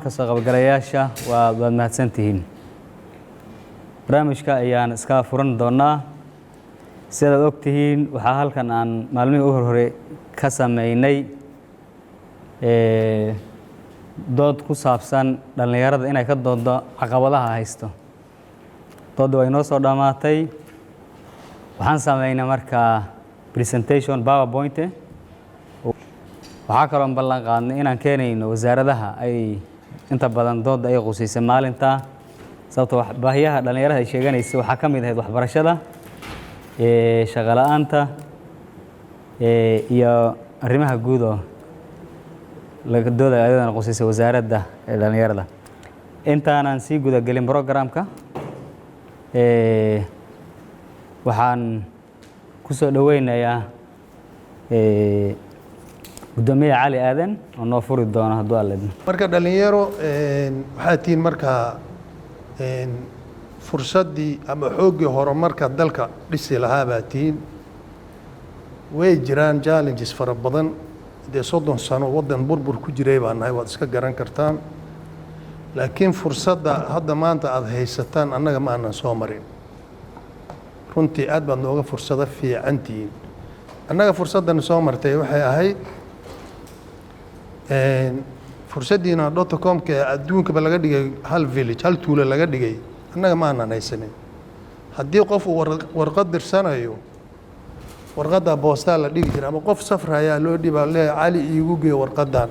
kasoo qaybgalayaasha waa baad mahadsantihiin. barnaamijka ayaan iska furan doonaa. sidaad ogtihiin waxaa halkan aan maalmihii u hore ka sameynay dood ku saabsan dhalinyarada inay ka doodo caqabadaha haysto. doodda way noo soo dhamaatay. waxaan sameynay markaa presentation PowerPoint. waxaa kaloo ballan qaadnay inaan keenayno wasaaradaha ay inta badan doodda ay quseysay maalinta. sababtoo baahiyaha dhalinyarada ay sheeganaysa waxaa ka mid ahayd waxbarashada, shaqo la'aanta, iyo arrimaha guud oo laga doodayo ayadana quseysay wasaaradda dhalinyarada. intaanan sii guda gelin programka waxaan ku soo dhaweynayaa gudoomiye Cali Aadan oo noo furi doono hadduu alle idmo. marka dhalinyaro waxaa tiin marka fursadii ama xoogii horumarka dalka dhisi lahaa baa tiin. way jiraan challenges fara badan. dee 30 sano wadan burbur ku jiray baan nahay, waad iska garan kartaan. laakiin fursadda hadda maanta aad haysataan annaga ma aanan soo marin. runtii aad baad nooga fursado fiican tihiin. annaga fursaddan soo martay waxay ahayd fursaddiina .com-ka adduunkaba laga dhigay hal village, hal tuulo laga dhigay. annaga ma aanan haysanin. haddii qof uu warqad dirsanayo, warqadda boostaa la dhigi jiray, ama qof safrayaa loo dhibaa leeyahay Cali iigu gee warqaddan,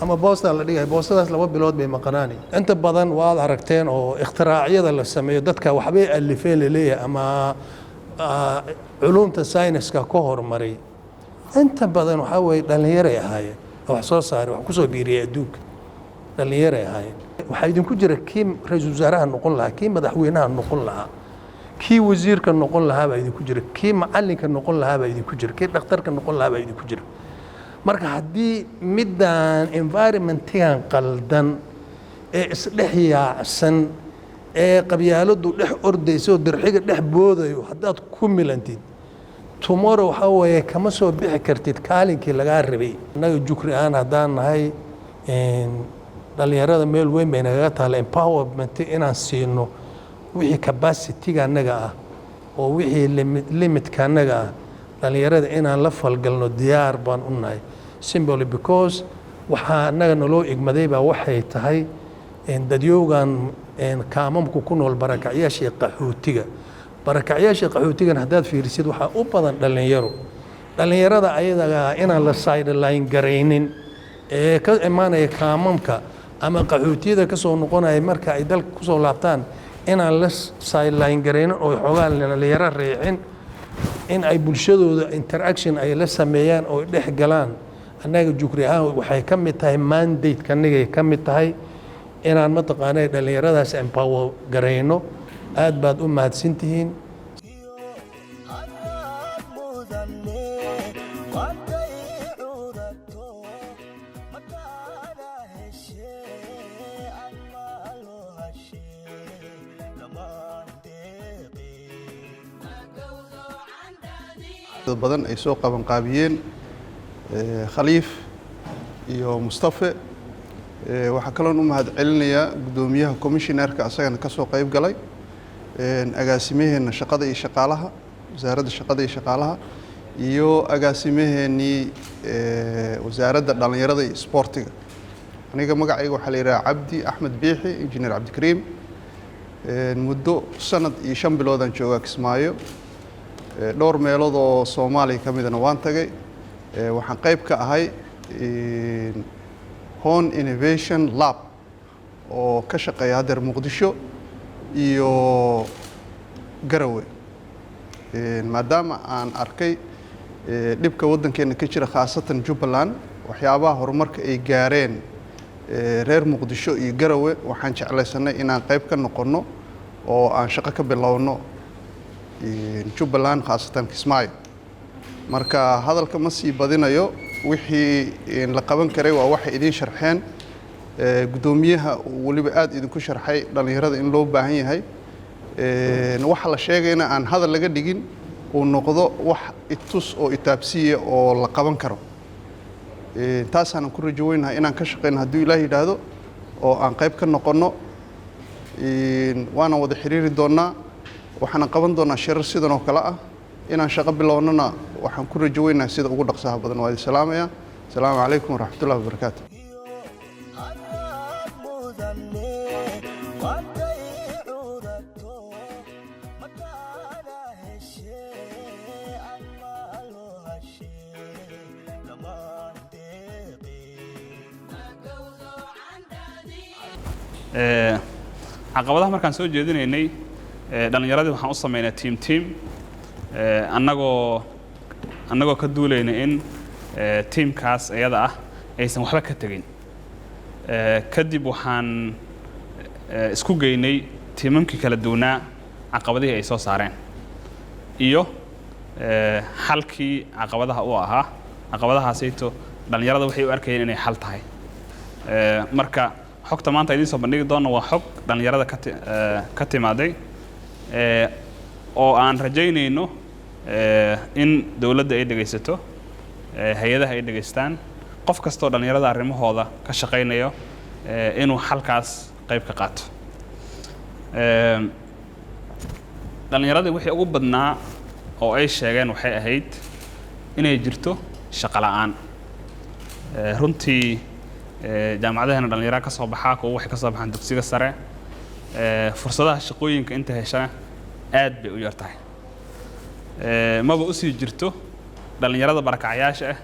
ama boostaa la dhigay. boostadaas 2 bilood bay maqanaani. inta badan waad aragteen oo ikhtiraaciyada la sameeyo dadka waxbay alifeen leeyahay ama culumta sayniska ka hormaray. inta badan waxa way dhalinyaray ahaayeen wax soo saaray, wax ku soo biiriyay adduunka. dhalinyaray ahaayeen. waxa idinku jira kii ra'iisul wasaaraha noqon lahaa, kii madaxweynaha noqon lahaa, kii wasiirka noqon lahaa baa idinku jira, kii macalinka noqon lahaa baa idinku jira, kii dhakhtarka noqon lahaa baa idinku jira. marka haddii midaan environment-kan qaldan ee isdhex yaacsan ee qabyaaladu dhex ordayso dirxiga dhex boodayo haddaad ku milantid, tomorrow waxa weeye kama soo bixi kartid kaalinkii lagaa rabay. annaga jukri aan haddaan nahay dhalinyarada meel weyn bay nagaga taala empowerment inaan siino wixii capacity-ga annaga ah oo wixii limit-ka annaga ah. dhalinyarada inaan la falgalno diyaar baan u nahay, simply because waxaa annaga naloo igmaday baa waxay tahay dadyoogan kaamamku ku nool barakacyaashii qaxootiga. barakacyaashii qaxootigan haddaad fiirisid waxaa u badan dhalinyaro. dhalinyarada ayaga inaan la sideline garaynin ee ka imaanaya kaamamka ama qaxootiyada ka soo noqonaya marka ay dalka ku soo laabtaan, inaan la sideline garaynin oo xoogaa dhalinyaro reexin, in ay bulshadooda interaction ay la sameeyaan oo dhex galaan. annaga jukri ahaan waxay ka mid tahay mandate-ka anagay ka mid tahay inaan mataqaanay dhalinyaradaas empower garayno. aad baad u mahadsantihiin. dad badan ay soo qaban qaabiyeen Khaliif iyo Mustafa. waxaa kaloon u mahad celinayaa gudoomiyaha commissionerka asagana ka soo qayb galay, agaasimaheena shaqada iyo shaqaalaha, wasaaradda shaqada iyo shaqaalaha, iyo agaasimaheennii wasaaradda dhalinyarada iyo sportiga. aniga magacayga waxaa la yidhaha Cabdi Axmed Biixi, engineer Cabdikariim. muddo sanad iyo 5 bilood aan joogaa Kismaayo. dhowr meelood oo Soomaaliya ka midana waan tagay. waxaan qayb ka ahay Hon Innovation Lab oo ka shaqeeya hadda Muqdisho iyo Garowe. maadaama aan arkay dhibka waddankeena ka jira khaasatan Jubbaland, waxyaabaha horumarka ay gaareen reer Muqdisho iyo Garowe, waxaan jeclaysanay inaan qayb ka noqono oo aan shaqo ka bilowno Jubbaland khaasatan Kismaayo. marka hadalka ma sii badinayo, wixii la qaban karay waa waxa idin sharxeen. gudoomiyaha waliba aad idinku sharxay dhalinyarada in loo baahan yahay waxa la sheegayna aan hadal laga dhigin uu noqdo wax itus oo itaabsiya oo la qaban karo. taasaan ku rajaynahay inaan ka shaqeyno haddii Ilaahay yiraahdo. oo aan qayb ka noqonno waana wada xiriiri doonnaa waxaan qaban doonaa shirar sidan oo kale ah inaan shaqo bilownana waxaan ku rajo weynahay sida ugu dhaqsaha badan waa idin salaamaya asalaamu calaykum waraxmatullahi wabarakaatu caqabadaha markaan soo jeedinaynay dhalinyaradii waxaan u sameynaa team annagoo ka duulayna in teamkaas iyada ah aysan waxba ka tegin kadib waxaan isku geynay tiimamkii kala duwanaa caqabadihii ay soo saareen iyo xalkii caqabadaha u ahaa caqabadahaasayto dhalinyarada waxay u arkayeen inay xal tahay marka xogta maanta idiin soo bandhigi doona waa xog dhalinyarada ka timaaday oo aan rajaynayno in dawladda ay dhegaysato hay-adaha ay dhegaystaan qof kastoo dhalinyarada arrimahooda ka shaqaynayo inuu xalkaas qayb ka qaato dhalinyaradii wixii ugu badnaa oo ay sheegeen waxay ahayd inay jirto shaqo la'aan runtii jaamacadaheena dhalinyarada ka soo baxaa kuwa waxay ka soo baxaan dugsiga sare fursadaha shaqooyinka inta heshana aad bay u yar tahay maba u sii jirto dhalinyarada barakacyaasha ah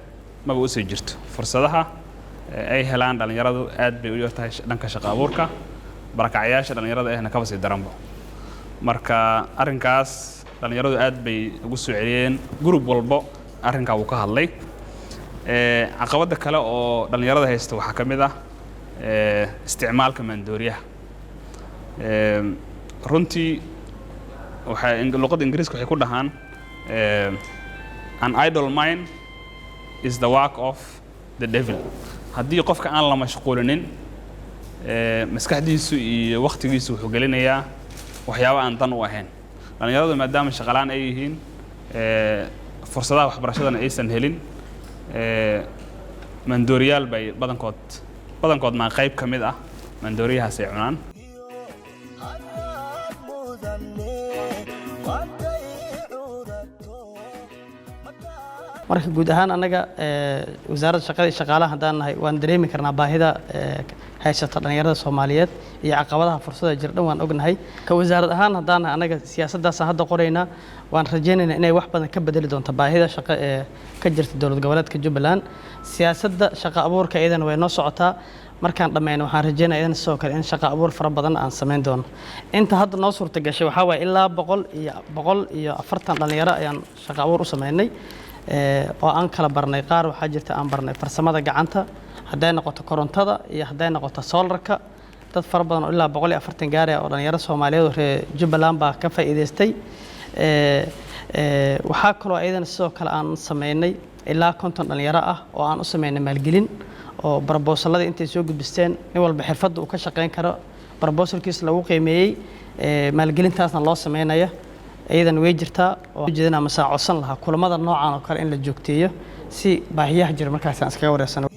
maba u sii jirto fursadaha ay helaan dhalinyaradu aad bay u yar tahay dhanka shaqo abuurka barakacyaasha dhalinyarada ahna kaba sii daranbo marka arrinkaas dhalinyaradu aad bay ugu soo celiyeen group walbo arrinkaa wuu ka hadlay caqabada kale oo dhalinyarada haysta waxaa ka mid ah isticmaalka maandooriyaha runtii luqadda ingiriiska waxay ku dhahaan an idle mind is the work of the devil haddii qofka aan la mashquulinin maskaxdiisu iyo waqtigiisu wuxuu gelinayaa waxyaabo aan dan u ahayn dhalinyaradu maadaama shaqalaan ay yihiin fursadaha waxbarashadana aysan helin maandooriyaal bay badankood maa qayb ka mid ah maandooriyahaas ay cunaan marka guud ahaan anaga wasaaradda shaqada iyo shaqaalaha haddaan nahay waan dareemi karnaa baahida haysata dhalinyarada Soomaaliyeed iyo caqabadaha fursada jira dhan waan ognahay ka wasaarad ahaan haddaan anaga siyaasaddaas hadda qoraynaa waan rajaynaynaa inay wax badan ka bedeli doonto baahida shaqo ee ka jirta dowlad goboleedka Jubbaland siyaasadda shaqo abuurka iyadana way noo socotaa markaan dhammeeyno waxaan rajaynayaa in soo kale in shaqo abuur fara badan aan sameyn doono inta hadda noo suurta gashay waxa way ilaa 140 dhalinyaro ayaan shaqo abuur u sameynay oo aan kala barnay qaar waxa jirta aan barnay farsamada gacanta haday noqoto korontada iyo haday noqoto solarka dad fara badan oo ilaa 140 gaari oo dhalinyaro Soomaaliyeed oo reer Jubbaland baa ka faa'iideystay waxa kale oo aydan sidoo kale aan sameynay ilaa 50 dhalinyaro ah oo aan u sameynay maalgelin oo proposalada intay soo gudbisteen nin walba xirfad uu ka shaqeyn karo proposalkiis lagu qiimeeyay maalgelintaasna loo sameynaya aydan way jirtaa oo jeedina masaacosan laha kulamada noocan oo kale in la joogteeyo si baahiyaha jira markaas aan iskaga wareersano